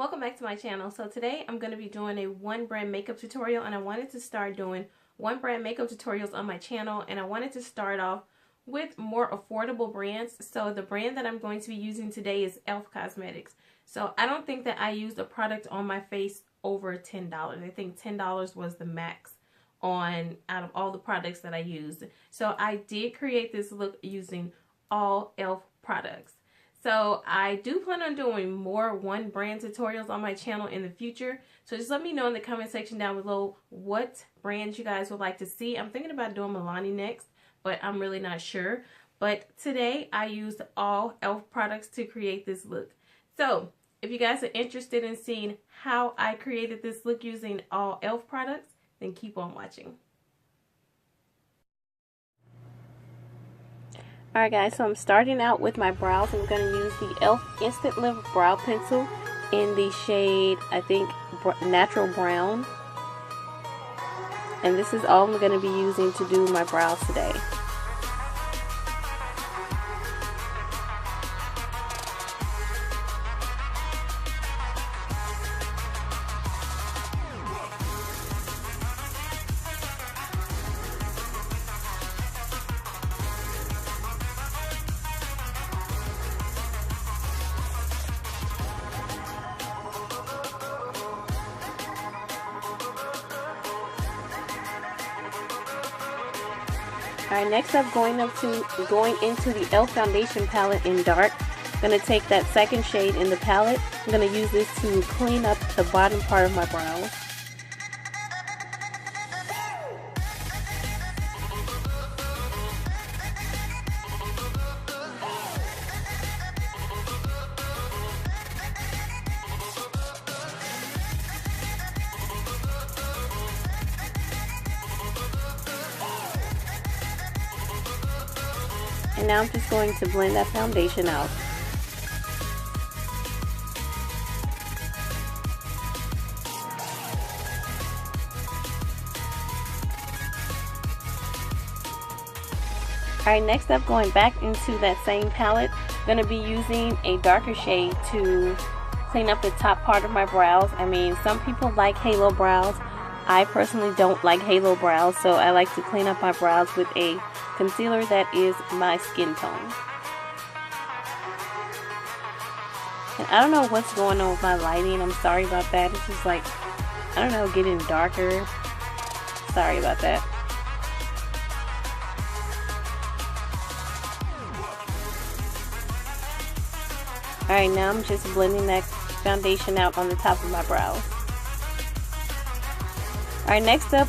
Welcome back to my channel. So today I'm going to be doing a one brand makeup tutorial, and I wanted to start doing one brand makeup tutorials on my channel, and I wanted to start off with more affordable brands. So the brand that I'm going to be using today is E.L.F Cosmetics. So I don't think that I used a product on my face over $10. I think $10 was the max out of all the products that I used. So I did create this look using all E.L.F products. So I do plan on doing more one brand tutorials on my channel in the future. So just let me know in the comment section down below what brands you guys would like to see. I'm thinking about doing Milani next, but I'm really not sure. But today I used all E.L.F products to create this look. So if you guys are interested in seeing how I created this look using all E.L.F products, then keep on watching. Alright guys, so I'm starting out with my brows. I'm going to use the E.L.F Instant Lift Brow Pencil in the shade, I think, Natural Brown. And this is all I'm going to be using to do my brows today. Alright, next up, going into the E.L.F foundation palette in dark. I'm going to take that second shade in the palette. I'm going to use this to clean up the bottom part of my brows. And now I'm just going to blend that foundation out. Alright, next up, going back into that same palette, I'm going to be using a darker shade to clean up the top part of my brows. I mean, some people like halo brows. I personally don't like halo brows, so I like to clean up my brows with a concealer that is my skin tone. And I don't know what's going on with my lighting. I'm sorry about that. It's just like, I don't know, getting darker. Sorry about that. Alright, now I'm just blending that foundation out on the top of my brows. Alright, next up,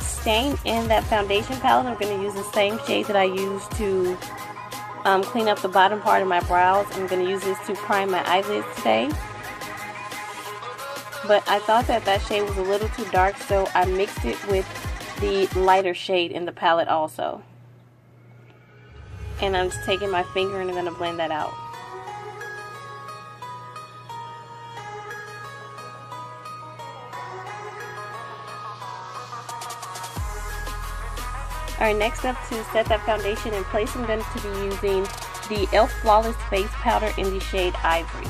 staying in that foundation palette, I'm going to use the same shade that I used to clean up the bottom part of my brows. I'm going to use this to prime my eyelids today. But I thought that shade was a little too dark, so I mixed it with the lighter shade in the palette also. And I'm just taking my finger and I'm going to blend that out. Alright, next up, to set that foundation in place, I'm going to be using the E.L.F Flawless Face Powder in the shade Ivory.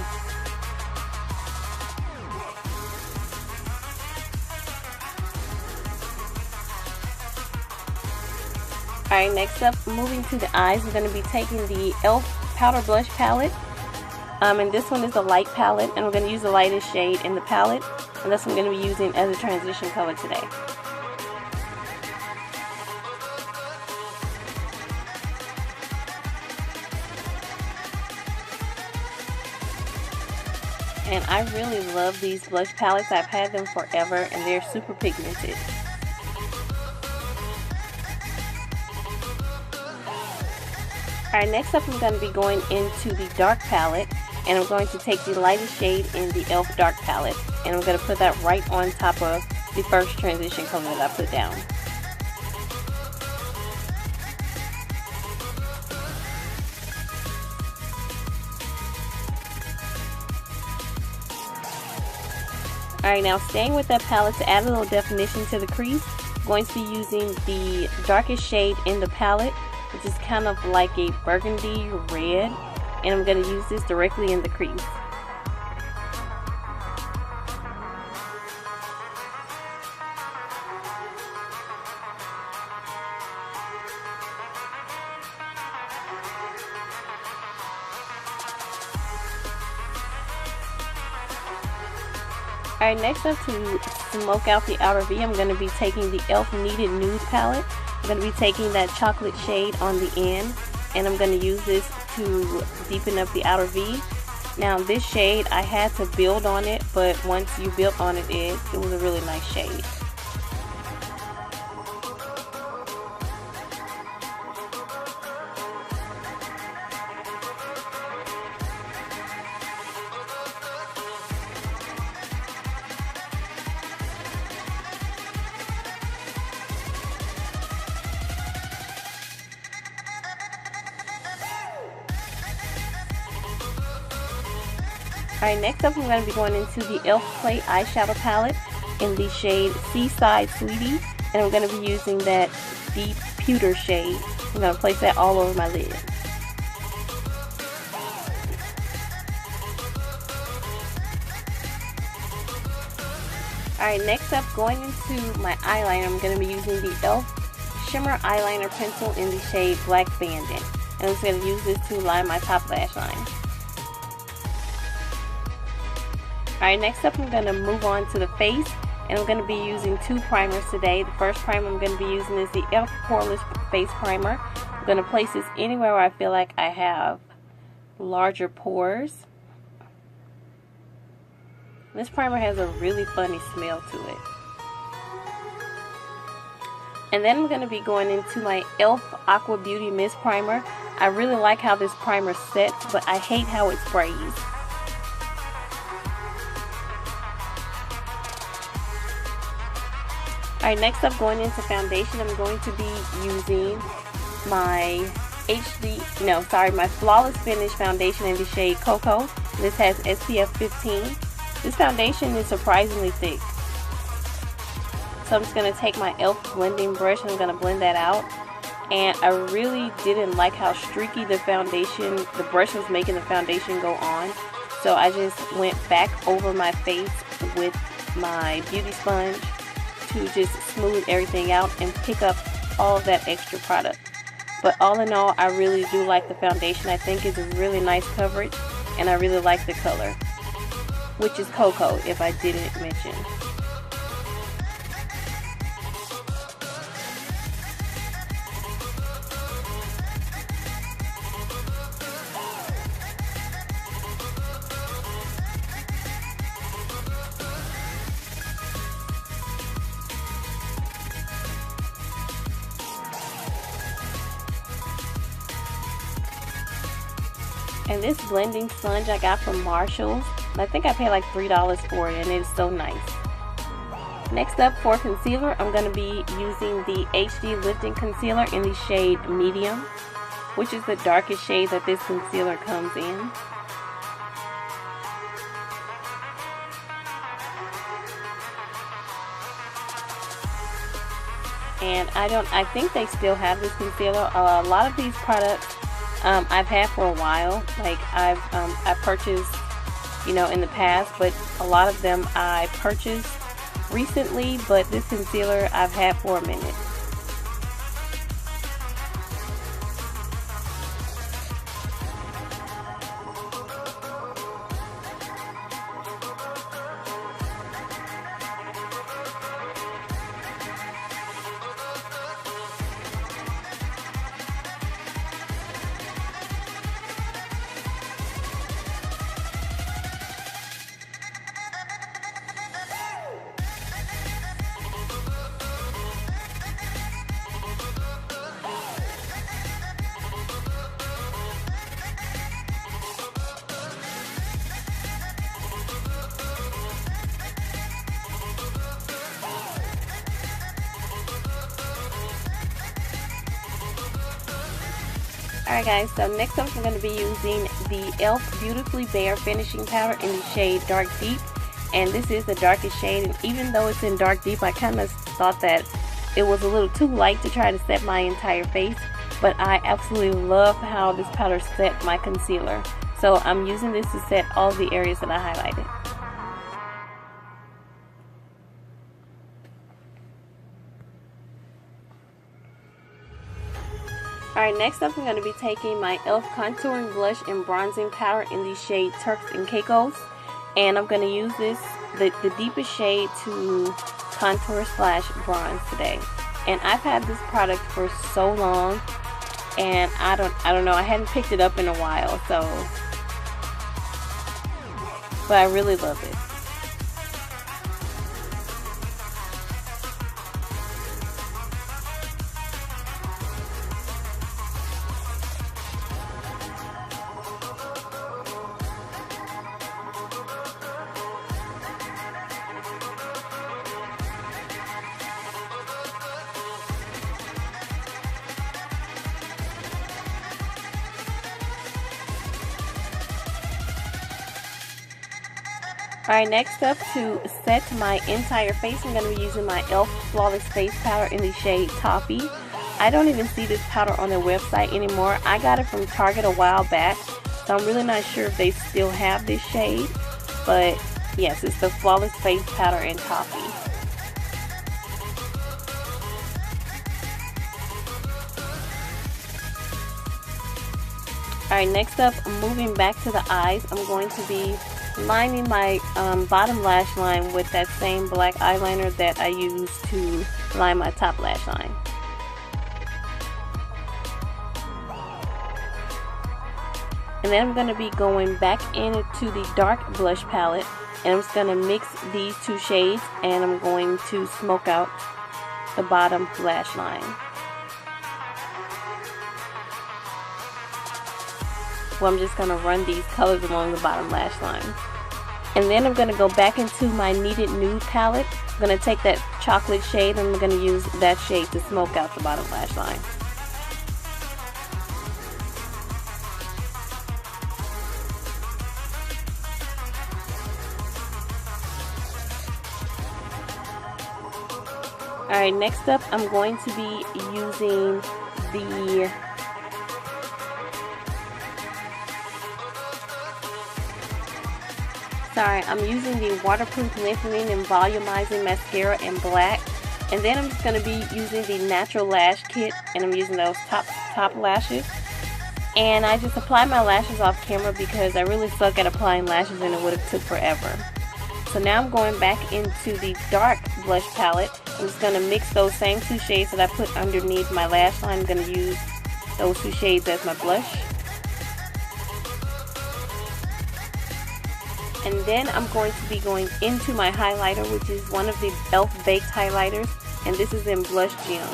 Alright, next up, moving to the eyes, I'm going to be taking the E.L.F Powder Blush Palette. And this one is a light palette, and I'm going to use the lightest shade in the palette. And that's what I'm going to be using as a transition color today. And I really love these blush palettes. I've had them forever and they're super pigmented. Alright, next up I'm going to be going into the dark palette, and I'm going to take the lightest shade in the E.L.F dark palette, and I'm going to put that right on top of the first transition color that I put down. Alright, now staying with that palette to add a little definition to the crease, I'm going to be using the darkest shade in the palette, which is kind of like a burgundy red, and I'm going to use this directly in the crease. Alright, next up, to smoke out the outer V, I'm going to be taking the E.L.F. Kneaded Nude palette. I'm going to be taking that chocolate shade on the end, and I'm going to use this to deepen up the outer V. Now this shade, I had to build on it, but once you built on it, it was a really nice shade. Alright, next up, I'm going to be going into the E.L.F. Play Eyeshadow Palette in the shade Seaside Sweetie, and I'm going to be using that deep pewter shade. I'm going to place that all over my lid. Alright, next up, going into my eyeliner, I'm going to be using the E.L.F. Shimmer Eyeliner Pencil in the shade Black Bandit, and I'm just going to use this to line my top lash line. Alright, next up, I'm going to move on to the face, and I'm going to be using two primers today. The first primer I'm going to be using is the E.L.F. Poreless Face Primer. I'm going to place this anywhere where I feel like I have larger pores. This primer has a really funny smell to it. And then I'm going to be going into my E.L.F. Aqua Beauty Mist Primer. I really like how this primer sets, but I hate how it sprays. Alright, next up, going into foundation, I'm going to be using my my Flawless Finish foundation in the shade Coco. This has SPF 15. This foundation is surprisingly thick. So I'm just going to take my E.L.F. blending brush and I'm going to blend that out. And I really didn't like how streaky the brush was making the foundation go on. So I just went back over my face with my beauty sponge to just smooth everything out and pick up all of that extra product. But all in all, I really do like the foundation. I think it's a really nice coverage, and I really like the color, which is Coco, if I didn't mention. And this blending sponge I got from Marshalls. I think I paid like $3 for it, and it is so nice. Next up, for concealer, I'm going to be using the HD Lifting Concealer in the shade Medium, which is the darkest shade that this concealer comes in. And I think they still have this concealer. A lot of these products I've had for a while. Like I've purchased, in the past, but a lot of them I purchased recently, but this concealer I've had for a minute. Alright guys, so next up I'm going to be using the E.L.F. Beautifully Bare Finishing Powder in the shade Dark Deep. And this is the darkest shade, and even though it's in Dark Deep, I kind of thought that it was a little too light to try to set my entire face. But I absolutely love how this powder set my concealer. So I'm using this to set all the areas that I highlighted. Alright, next up I'm going to be taking my E.L.F. Contouring Blush and Bronzing Powder in the shade Turks and Caicos. And I'm going to use this the deepest shade to contour / bronze today. And I've had this product for so long, and I don't know, I hadn't picked it up in a while, so, but I really love it. Alright, next up, to set my entire face, I'm going to be using my E.L.F. Flawless Face Powder in the shade Toffee. I don't even see this powder on their website anymore. I got it from Target a while back, so I'm really not sure if they still have this shade. But yes, it's the Flawless Face Powder in Toffee. Alright, next up, moving back to the eyes, I'm going to be lining my bottom lash line with that same black eyeliner that I used to line my top lash line. And then I'm going to be going back into the dark blush palette, and I'm just going to mix these two shades, and I'm going to smoke out the bottom lash line. Well, I'm just going to run these colors along the bottom lash line. And then I'm going to go back into my Kneaded Nude palette. I'm going to take that chocolate shade and I'm going to use that shade to smoke out the bottom lash line. Alright, next up I'm going to be using the I'm using the Waterproof Lengthening and Volumizing Mascara in black. And then I'm just going to be using the Natural Lash Kit, and I'm using those top lashes. And I just applied my lashes off camera because I really suck at applying lashes and it would have took forever. So now I'm going back into the dark blush palette. I'm just going to mix those same two shades that I put underneath my lash line. I'm going to use those two shades as my blush. And then I'm going to be going into my highlighter, which is one of the E.L.F. Baked highlighters, and this is in Blush Gem.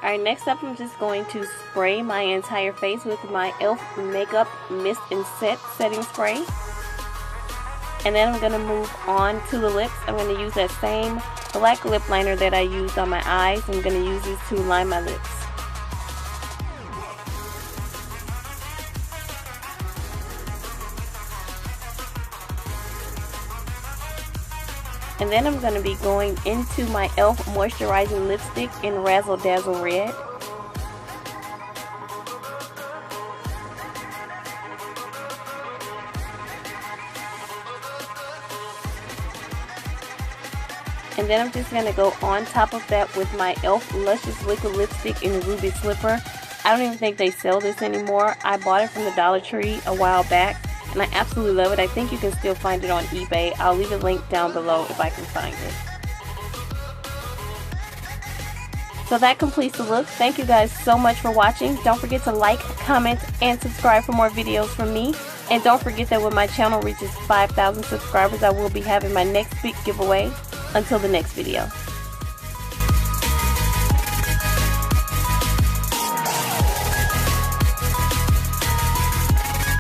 Alright, next up I'm just going to spray my entire face with my E.L.F. Makeup Mist and Set Setting Spray. And then I'm going to move on to the lips. I'm going to use that same black lip liner that I used on my eyes. I'm going to use this to line my lips. And then I'm going to be going into my E.L.F. Moisturizing Lipstick in Razzle Dazzle Red. And then I'm just going to go on top of that with my E.L.F. Luscious Liquid Lipstick in Ruby Slipper. I don't even think they sell this anymore. I bought it from the Dollar Tree a while back, and I absolutely love it. I think you can still find it on eBay. I'll leave a link down below if I can find it. So that completes the look. Thank you guys so much for watching. Don't forget to like, comment, and subscribe for more videos from me. And don't forget that when my channel reaches 5,000 subscribers, I will be having my next big giveaway. Until the next video.